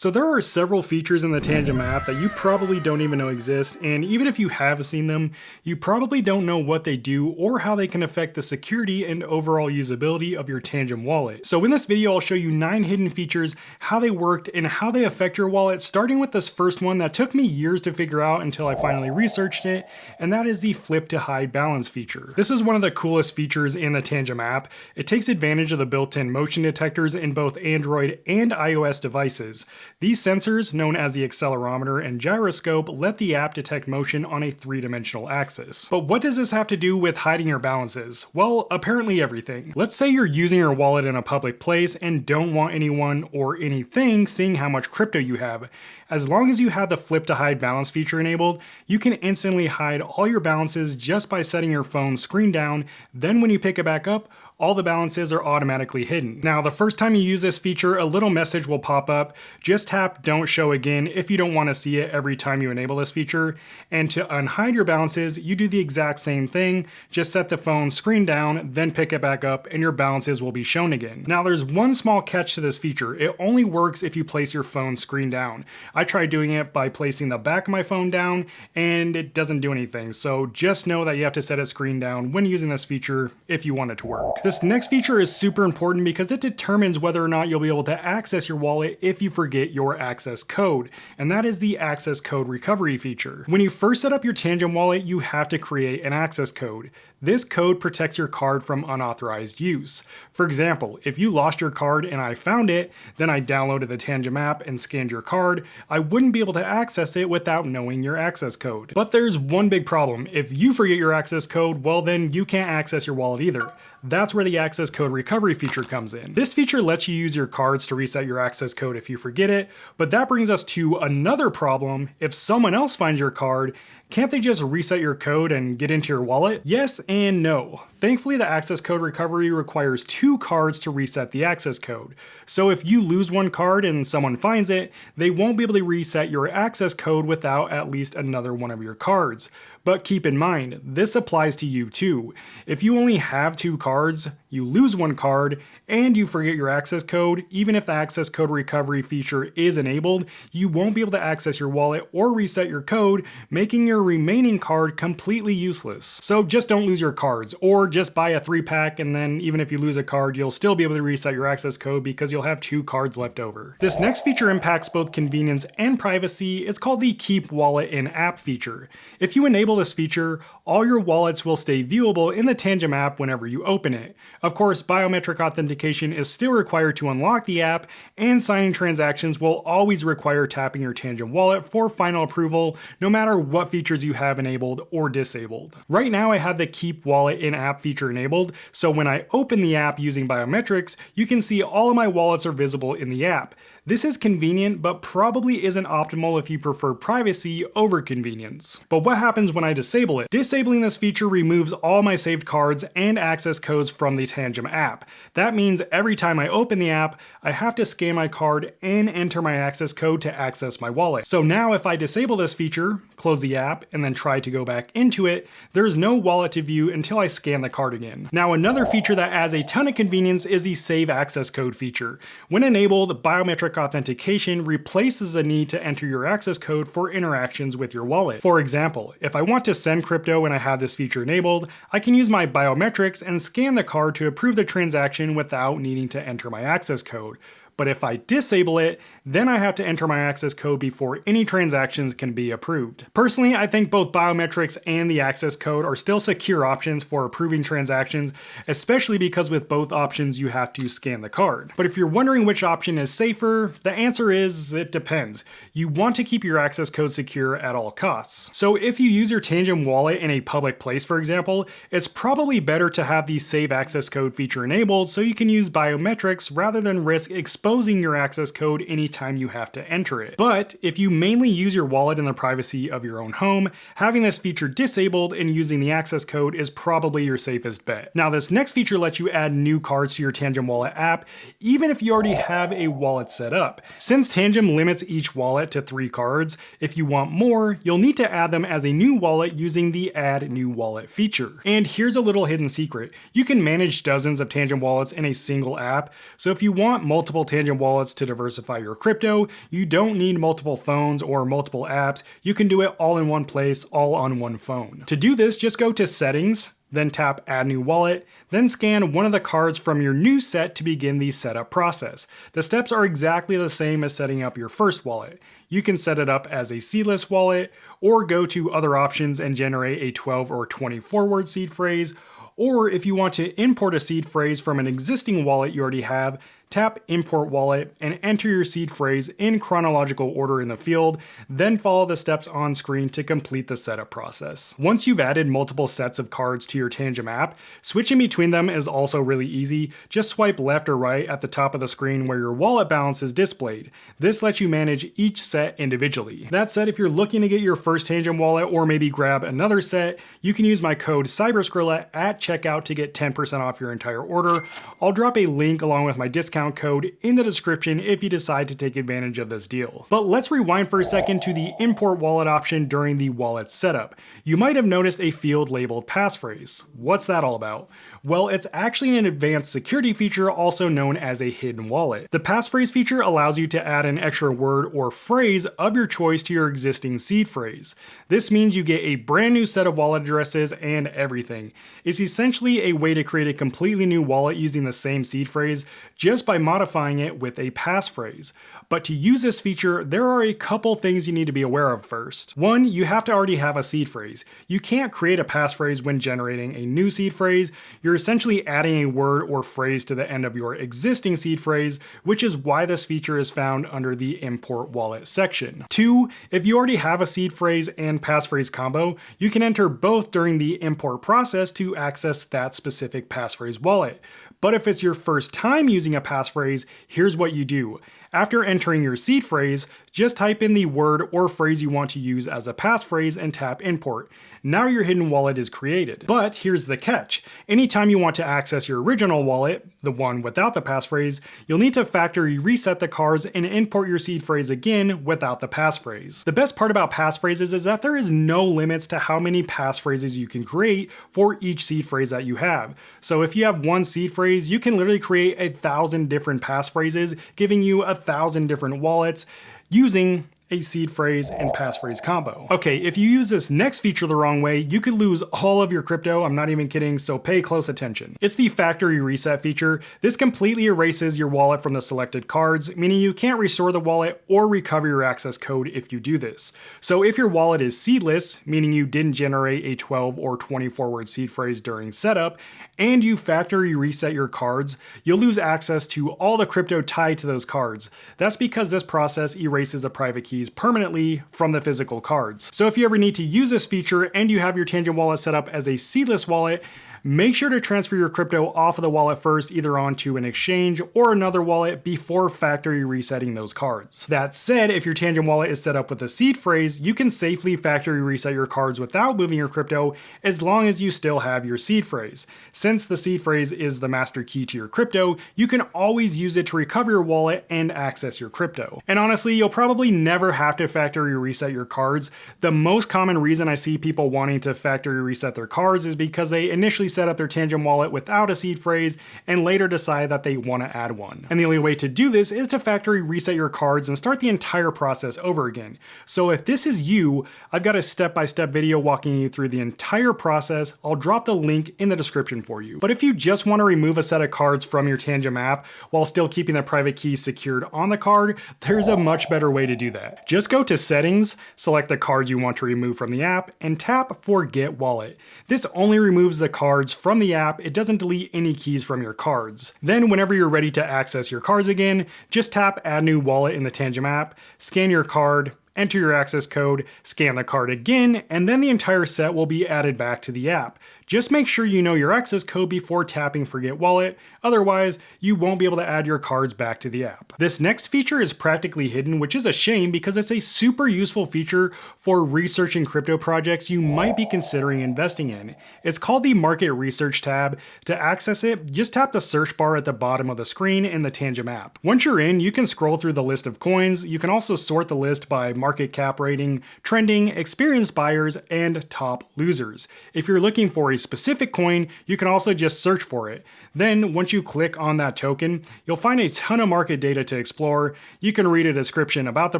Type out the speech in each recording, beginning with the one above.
So there are several features in the Tangem app that you probably don't even know exist, and even if you have seen them, you probably don't know what they do or how they can affect the security and overall usability of your Tangem wallet. So in this video, I'll show you 9 hidden features, how they worked, and how they affect your wallet, starting with this first one that took me years to figure out until I finally researched it, and that is the flip to hide balance feature. This is one of the coolest features in the Tangem app. It takes advantage of the built-in motion detectors in both Android and iOS devices. These sensors, known as the accelerometer and gyroscope, let the app detect motion on a 3-dimensional axis. But what does this have to do with hiding your balances? Well, apparently everything. Let's say you're using your wallet in a public place and don't want anyone or anything seeing how much crypto you have. As long as you have the flip to hide balance feature enabled, you can instantly hide all your balances just by setting your phone's screen down. Then when you pick it back up, all the balances are automatically hidden. Now, the first time you use this feature, a little message will pop up. Just tap Don't Show Again if you don't want to see it every time you enable this feature. And to unhide your balances, you do the exact same thing. Just set the phone's screen down, then pick it back up, and your balances will be shown again. Now, there's one small catch to this feature. It only works if you place your phone's screen down. I tried doing it by placing the back of my phone down, and it doesn't do anything. So just know that you have to set its screen down when using this feature if you want it to work. This next feature is super important because it determines whether or not you'll be able to access your wallet if you forget your access code, and that is the access code recovery feature. When you first set up your Tangem wallet, you have to create an access code. This code protects your card from unauthorized use. For example, if you lost your card and I found it, then I downloaded the Tangem app and scanned your card, I wouldn't be able to access it without knowing your access code. But there's one big problem. If you forget your access code, well then you can't access your wallet either. That's where the access code recovery feature comes in. This feature lets you use your cards to reset your access code if you forget it, but that brings us to another problem. If someone else finds your card, can't they just reset your code and get into your wallet? Yes and no. Thankfully, the access code recovery requires 2 cards to reset the access code. So if you lose one card and someone finds it, they won't be able to reset your access code without at least another one of your cards. But keep in mind, this applies to you too. If you only have 2 cards, you lose one card, and you forget your access code, even if the access code recovery feature is enabled, you won't be able to access your wallet or reset your code, making your remaining card completely useless. So just don't lose your cards, or just buy a 3-pack, and then even if you lose a card, you'll still be able to reset your access code because you'll have 2 cards left over. This next feature impacts both convenience and privacy. It's called the Keep Wallet in App feature. If you enable this feature, all your wallets will stay viewable in the Tangem app whenever you open it. Of course, biometric authentication is still required to unlock the app, and signing transactions will always require tapping your Tangem wallet for final approval, no matter what features you have enabled or disabled. Right now, I have the Keep Wallet in App feature enabled, so when I open the app using biometrics, you can see all of my wallets are visible in the app. This is convenient, but probably isn't optimal if you prefer privacy over convenience. But what happens when I disable it? Disabling this feature removes all my saved cards and access codes from the Tangem app. That means every time I open the app, I have to scan my card and enter my access code to access my wallet. So now if I disable this feature, close the app, and then try to go back into it, there's no wallet to view until I scan the card again. Now, another feature that adds a ton of convenience is the Save Access Code feature. When enabled, biometric authentication replaces the need to enter your access code for interactions with your wallet. For example, if I want to send crypto and I have this feature enabled, I can use my biometrics and scan the card to approve the transaction without needing to enter my access code. But if I disable it, then I have to enter my access code before any transactions can be approved. Personally, I think both biometrics and the access code are still secure options for approving transactions, especially because with both options you have to scan the card. But if you're wondering which option is safer, the answer is it depends. You want to keep your access code secure at all costs. So if you use your Tangem wallet in a public place, for example, it's probably better to have the Save Access Code feature enabled so you can use biometrics rather than risk exposing your access code anytime you have to enter it. But if you mainly use your wallet in the privacy of your own home, having this feature disabled and using the access code is probably your safest bet. Now, this next feature lets you add new cards to your Tangem wallet app, even if you already have a wallet set up. Since Tangem limits each wallet to 3 cards, if you want more, you'll need to add them as a new wallet using the Add New Wallet feature. And here's a little hidden secret. You can manage dozens of Tangem wallets in a single app, so if you want multiple Tangem wallets to diversify your crypto. You don't need multiple phones or multiple apps. You can do it all in one place, all on one phone. To do this, just go to Settings, then tap Add New Wallet, then scan one of the cards from your new set to begin the setup process. The steps are exactly the same as setting up your first wallet. You can set it up as a seedless wallet, or go to other options and generate a 12 or 24 word seed phrase, or if you want to import a seed phrase from an existing wallet you already have, tap Import Wallet and enter your seed phrase in chronological order in the field, then follow the steps on screen to complete the setup process. Once you've added multiple sets of cards to your Tangem app, switching between them is also really easy. Just swipe left or right at the top of the screen where your wallet balance is displayed. This lets you manage each set individually. That said, if you're looking to get your first Tangem wallet or maybe grab another set, you can use my code CyberSkrilla at checkout to get 10% off your entire order. I'll drop a link along with my discount code in the description if you decide to take advantage of this deal. But let's rewind for a second to the import wallet option during the wallet setup. You might have noticed a field labeled passphrase. What's that all about? Well, it's actually an advanced security feature also known as a hidden wallet. The passphrase feature allows you to add an extra word or phrase of your choice to your existing seed phrase. This means you get a brand new set of wallet addresses and everything. It's essentially a way to create a completely new wallet using the same seed phrase just by modifying it with a passphrase. But to use this feature, there are a couple things you need to be aware of first. One, you have to already have a seed phrase. You can't create a passphrase when generating a new seed phrase. You're essentially adding a word or phrase to the end of your existing seed phrase, which is why this feature is found under the Import Wallet section. Two, if you already have a seed phrase and passphrase combo, you can enter both during the import process to access that specific passphrase wallet. But if it's your first time using a passphrase, here's what you do. After entering your seed phrase, just type in the word or phrase you want to use as a passphrase and tap import. Now your hidden wallet is created. But here's the catch. Anytime you want to access your original wallet, the one without the passphrase, you'll need to factory reset the cards and import your seed phrase again without the passphrase. The best part about passphrases is that there is no limits to how many passphrases you can create for each seed phrase that you have. So if you have one seed phrase, you can literally create 1,000 different passphrases, giving you 1,000 different wallets using a seed phrase and passphrase combo. Okay, if you use this next feature the wrong way, you could lose all of your crypto. I'm not even kidding, so pay close attention. It's the factory reset feature. This completely erases your wallet from the selected cards, meaning you can't restore the wallet or recover your access code if you do this. So if your wallet is seedless, meaning you didn't generate a 12 or 24 word seed phrase during setup, and you factory reset your cards, you'll lose access to all the crypto tied to those cards. That's because this process erases the private keys permanently from the physical cards. So if you ever need to use this feature and you have your Tangem wallet set up as a seedless wallet, make sure to transfer your crypto off of the wallet first, either onto an exchange or another wallet before factory resetting those cards. That said, if your Tangem wallet is set up with a seed phrase, you can safely factory reset your cards without moving your crypto as long as you still have your seed phrase. Since the seed phrase is the master key to your crypto, you can always use it to recover your wallet and access your crypto. And honestly, you'll probably never have to factory reset your cards. The most common reason I see people wanting to factory reset their cards is because they initially set up their Tangem wallet without a seed phrase and later decide that they want to add one. And the only way to do this is to factory reset your cards and start the entire process over again. So if this is you, I've got a step-by-step video walking you through the entire process. I'll drop the link in the description for you. But if you just want to remove a set of cards from your Tangem app while still keeping the private key secured on the card, there's a much better way to do that. Just go to Settings, select the cards you want to remove from the app, and tap Forget Wallet. This only removes the cards from the app. It doesn't delete any keys from your cards. Then whenever you're ready to access your cards again, just tap Add New Wallet in the Tangem app, scan your card, enter your access code, scan the card again, and then the entire set will be added back to the app. Just make sure you know your access code before tapping Forget Wallet, otherwise you won't be able to add your cards back to the app. This next feature is practically hidden, which is a shame because it's a super useful feature for researching crypto projects you might be considering investing in. It's called the Market Research tab. To access it, just tap the search bar at the bottom of the screen in the Tangem app. Once you're in, you can scroll through the list of coins. You can also sort the list by market cap rating, trending, experienced buyers, and top losers. If you're looking for a specific coin, you can also just search for it. Then, once you click on that token, you'll find a ton of market data to explore. You can read a description about the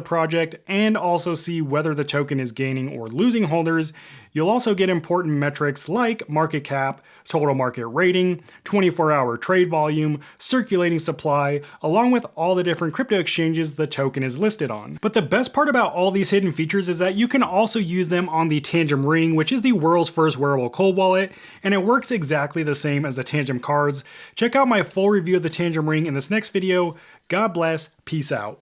project and also see whether the token is gaining or losing holders. You'll also get important metrics like market cap, total market rating, 24-hour trade volume, circulating supply, along with all the different crypto exchanges the token is listed on. But the best part about all these hidden features is that you can also use them on the Tangem Ring, which is the world's first wearable cold wallet, and it works exactly the same as the Tangem cards. Check out my full review of the Tangem Ring in this next video. God bless, peace out.